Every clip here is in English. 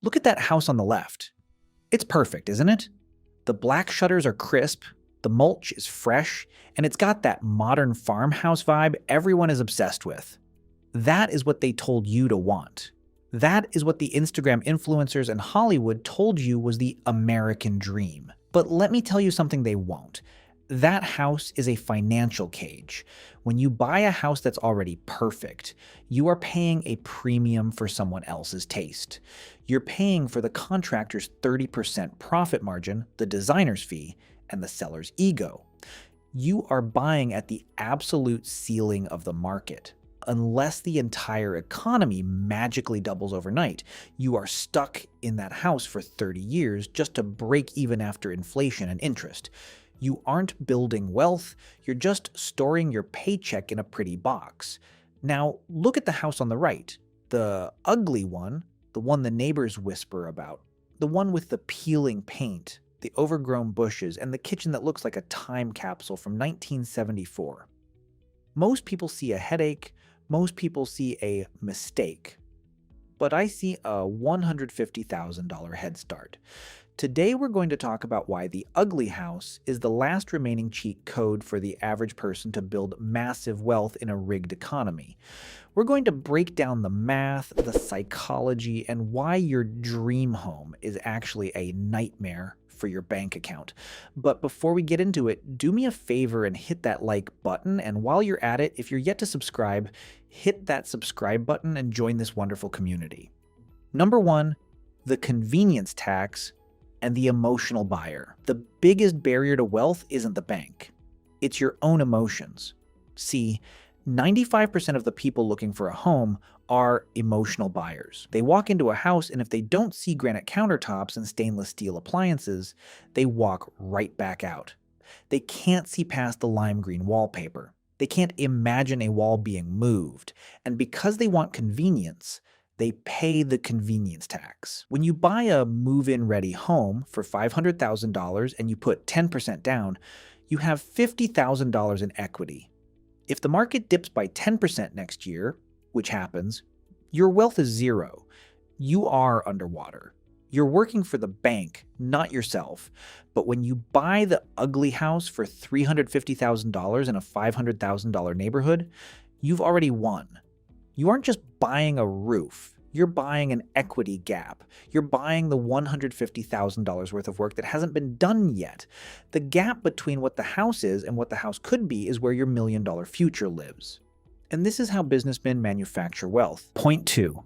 Look at that house on the left. It's perfect, isn't it? The black shutters are crisp, the mulch is fresh, and it's got that modern farmhouse vibe everyone is obsessed with. That is what they told you to want. That is what the Instagram influencers and Hollywood told you was the American dream. But let me tell you something they won't. That house is a financial cage. When you buy a house that's already perfect, you are paying a premium for someone else's taste. You're paying for the contractor's 30% profit margin, the designer's fee, and the seller's ego. You are buying at the absolute ceiling of the market. Unless the entire economy magically doubles overnight, you are stuck in that house for 30 years just to break even after inflation and interest. You aren't building wealth, you're just storing your paycheck in a pretty box. Now, look at the house on the right. The ugly one, the one the neighbors whisper about. The one with the peeling paint, the overgrown bushes, and the kitchen that looks like a time capsule from 1974. Most people see a headache, most people see a mistake. But I see a $150,000 head start. Today we're going to talk about why the ugly house is the last remaining cheat code for the average person to build massive wealth in a rigged economy. We're going to break down the math, the psychology, and why your dream home is actually a nightmare for your bank account. But before we get into it, do me a favor and hit that like button, and while you're at it, if you're yet to subscribe, hit that subscribe button and join this wonderful community. Number one, the convenience tax and the emotional buyer. The biggest barrier to wealth isn't the bank. It's your own emotions. See, 95% of the people looking for a home are emotional buyers. They walk into a house, and if they don't see granite countertops and stainless steel appliances, they walk right back out. They can't see past the lime green wallpaper. They can't imagine a wall being moved. And because they want convenience, they pay the convenience tax. When you buy a move-in ready home for $500,000 and you put 10% down, you have $50,000 in equity. If the market dips by 10% next year, which happens, your wealth is zero. You are underwater. You're working for the bank, not yourself. But when you buy the ugly house for $350,000 in a $500,000 neighborhood, you've already won. You aren't just buying a roof. You're buying an equity gap. You're buying the $150,000 worth of work that hasn't been done yet. The gap between what the house is and what the house could be is where your million-dollar future lives. And this is how businessmen manufacture wealth. Point 2.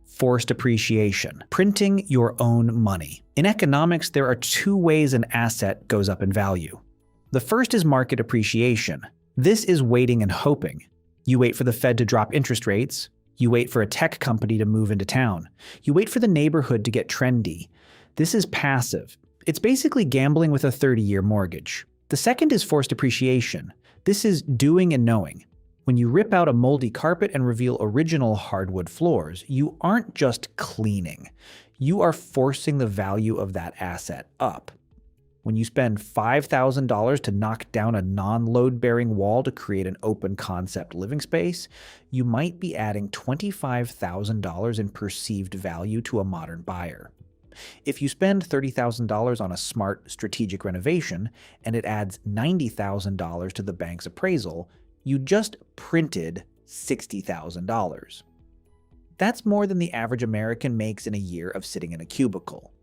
Forced appreciation. Printing your own money. In economics, there are two ways an asset goes up in value. The first is market appreciation. This is waiting and hoping. You wait for the Fed to drop interest rates. You wait for a tech company to move into town. You wait for the neighborhood to get trendy. This is passive. It's basically gambling with a 30-year mortgage. The second is forced appreciation. This is doing and knowing. When you rip out a moldy carpet and reveal original hardwood floors, you aren't just cleaning. You are forcing the value of that asset up. When you spend $5,000 to knock down a non-load-bearing wall to create an open-concept living space, you might be adding $25,000 in perceived value to a modern buyer. If you spend $30,000 on a smart, strategic renovation and it adds $90,000 to the bank's appraisal, you just printed $60,000. That's more than the average American makes in a year of sitting in a cubicle.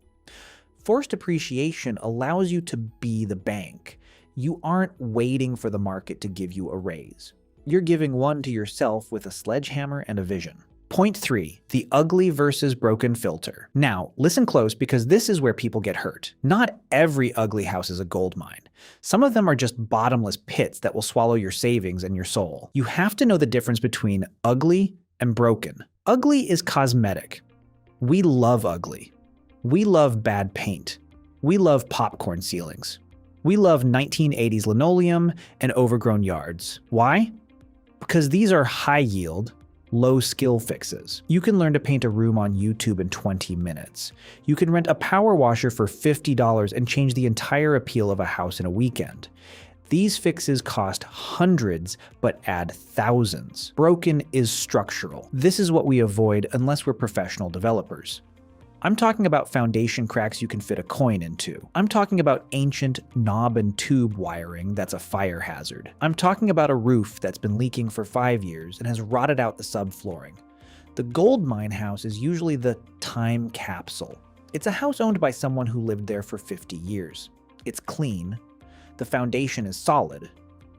Forced appreciation allows you to be the bank. You aren't waiting for the market to give you a raise. You're giving one to yourself with a sledgehammer and a vision. Point 3. The ugly versus broken filter. Now, listen close because this is where people get hurt. Not every ugly house is a gold mine. Some of them are just bottomless pits that will swallow your savings and your soul. You have to know the difference between ugly and broken. Ugly is cosmetic. We love ugly. We love bad paint. We love popcorn ceilings. We love 1980s linoleum and overgrown yards. Why? Because these are high-yield, low-skill fixes. You can learn to paint a room on YouTube in 20 minutes. You can rent a power washer for $50 and change the entire appeal of a house in a weekend. These fixes cost hundreds, but add thousands. Broken is structural. This is what we avoid unless we're professional developers. I'm talking about foundation cracks you can fit a coin into. I'm talking about ancient knob and tube wiring that's a fire hazard. I'm talking about a roof that's been leaking for 5 years and has rotted out the subflooring. The gold mine house is usually the time capsule. It's a house owned by someone who lived there for 50 years. It's clean, the foundation is solid,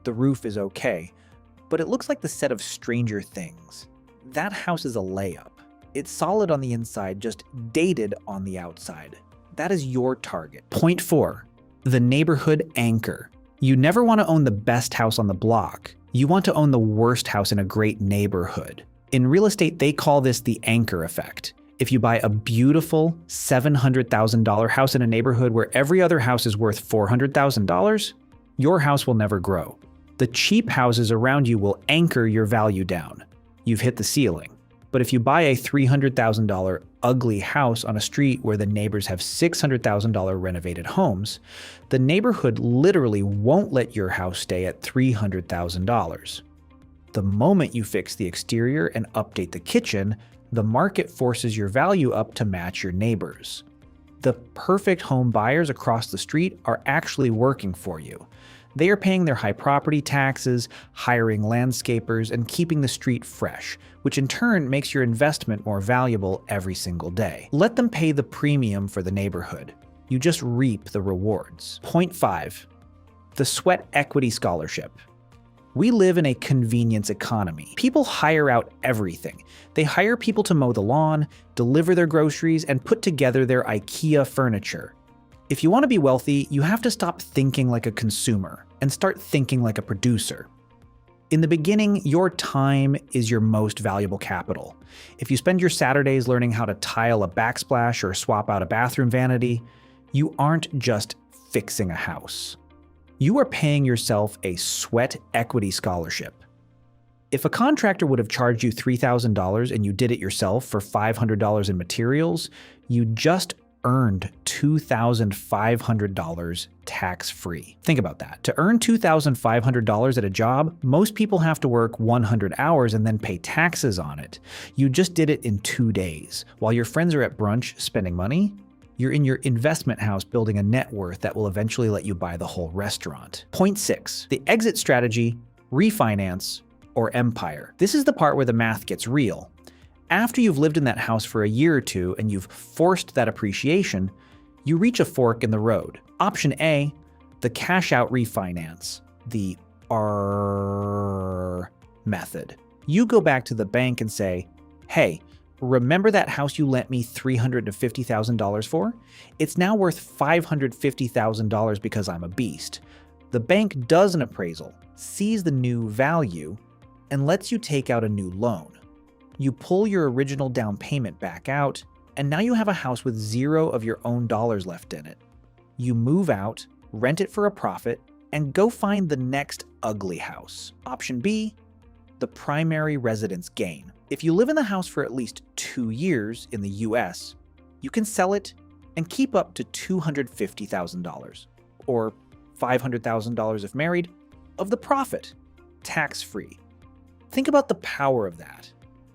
the roof is okay, but it looks like the set of Stranger Things. That house is a layup. It's solid on the inside, just dated on the outside. That is your target. Point 4, the neighborhood anchor. You never want to own the best house on the block. You want to own the worst house in a great neighborhood. In real estate, they call this the anchor effect. If you buy a beautiful $700,000 house in a neighborhood where every other house is worth $400,000, your house will never grow. The cheap houses around you will anchor your value down. You've hit the ceiling. But if you buy a $300,000 ugly house on a street where the neighbors have $600,000 renovated homes, the neighborhood literally won't let your house stay at $300,000. The moment you fix the exterior and update the kitchen, the market forces your value up to match your neighbors. The perfect home buyers across the street are actually working for you. They are paying their high property taxes, hiring landscapers, and keeping the street fresh, which in turn makes your investment more valuable every single day. Let them pay the premium for the neighborhood. You just reap the rewards. Point 5, the sweat equity scholarship. We live in a convenience economy. People hire out everything. They hire people to mow the lawn, deliver their groceries, and put together their IKEA furniture. If you want to be wealthy, you have to stop thinking like a consumer and start thinking like a producer. In the beginning, your time is your most valuable capital. If you spend your Saturdays learning how to tile a backsplash or swap out a bathroom vanity, you aren't just fixing a house. You are paying yourself a sweat equity scholarship. If a contractor would have charged you $3,000 and you did it yourself for $500 in materials, you just earned $2,500 tax-free. Think about that. To earn $2,500 at a job, most people have to work 100 hours and then pay taxes on it. You just did it in 2 days. While your friends are at brunch spending money, you're in your investment house building a net worth that will eventually let you buy the whole restaurant. Point 6, the exit strategy, refinance, or empire. This is the part where the math gets real. After you've lived in that house for a year or two and you've forced that appreciation, you reach a fork in the road. Option A, the cash out refinance, the R method. You go back to the bank and say, hey, remember that house you lent me $350,000 for? It's now worth $550,000 because I'm a beast. The bank does an appraisal, sees the new value, and lets you take out a new loan. You pull your original down payment back out, and now you have a house with $0 of your own dollars left in it. You move out, rent it for a profit, and go find the next ugly house. Option B, the primary residence gain. If you live in the house for at least 2 years in the US, you can sell it and keep up to $250,000, or $500,000 if married, of the profit, tax-free. Think about the power of that.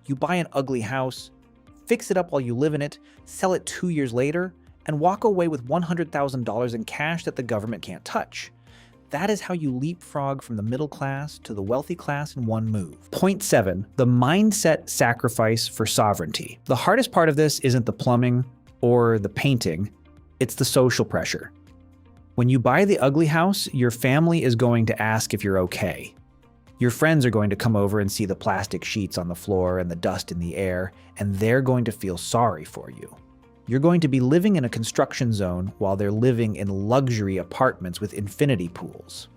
You buy an ugly house, fix it up while you live in it, sell it 2 years later, and walk away with $100,000 in cash that the government can't touch. That is how you leapfrog from the middle class to the wealthy class in one move. Point 7, the mindset sacrifice for sovereignty. The hardest part of this isn't the plumbing or the painting, it's the social pressure. When you buy the ugly house, your family is going to ask if you're okay. Your friends are going to come over and see the plastic sheets on the floor and the dust in the air, and they're going to feel sorry for you. You're going to be living in a construction zone while they're living in luxury apartments with infinity pools.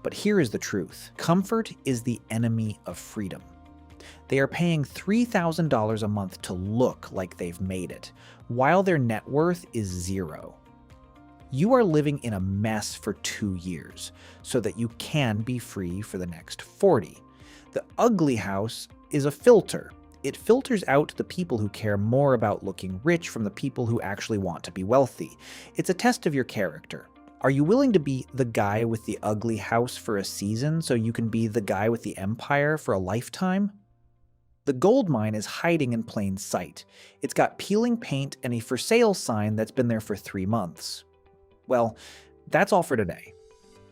But here is the truth. Comfort is the enemy of freedom. They are paying $3,000 a month to look like they've made it, while their net worth is $0. You are living in a mess for 2 years so that you can be free for the next 40. The ugly house is a filter. It filters out the people who care more about looking rich from the people who actually want to be wealthy. It's a test of your character. Are you willing to be the guy with the ugly house for a season so you can be the guy with the empire for a lifetime? The gold mine is hiding in plain sight. It's got peeling paint and a for sale sign that's been there for 3 months. Well, that's all for today.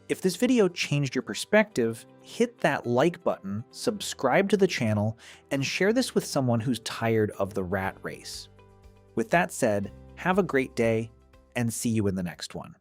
If this video changed your perspective, hit that like button, subscribe to the channel, and share this with someone who's tired of the rat race. With that said, have a great day, and see you in the next one.